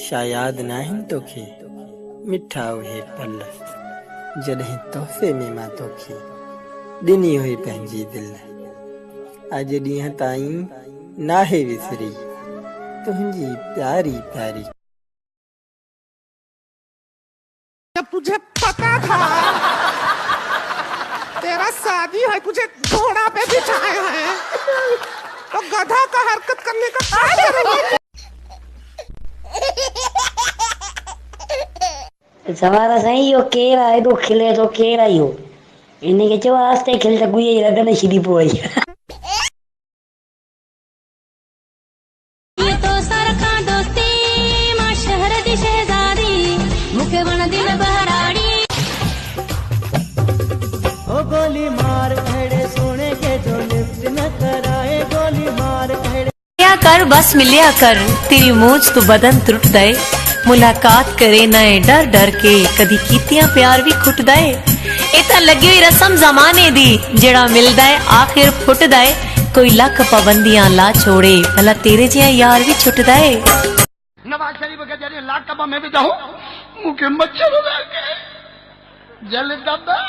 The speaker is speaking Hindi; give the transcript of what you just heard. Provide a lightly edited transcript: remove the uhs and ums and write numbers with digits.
शायद नाहिन तोखे मिठा उहे पल जॾहिं तोहफ़े में मां तोखे ॾिनी हुई पंहिंजी दिल। अॼु ॾींहं ताईं नाहे विसरी तुंहिंजी प्यारी प्यारी। जब तुझे पता था तेरा शादी है, तुझे घोड़ा पे बिठाया है, तो गधा का हरकत करने का क्या करेंगे? सवारा साईं इहो केरु आहे एॾो खिले थो, केरु आहे इहो? इनखे चयो आस्ते खिल त गुए जी रग में छिड़ी पई। गोली मार खड़े सोने के जो लिफ्ट न कराए, गोली मार खड़े क्या कर बस मिलिया कर, तेरी मूंछ तो बदन त्रुट दे। मुलाकात करे नए डर डर के, कदी कीतियां प्यार भी खुट दे। इता लगी हुई रस्म जमाने दी, जेड़ा मिलदा है आखिर फुट दे। कोई लख पाबंदियां ला छोड़े, भला तेरे जिया यार भी छुट दे। नवाज शरीफ के जरिए लाख कबा में भी जाऊं, मुझे मच्छर हो गए जल दबा।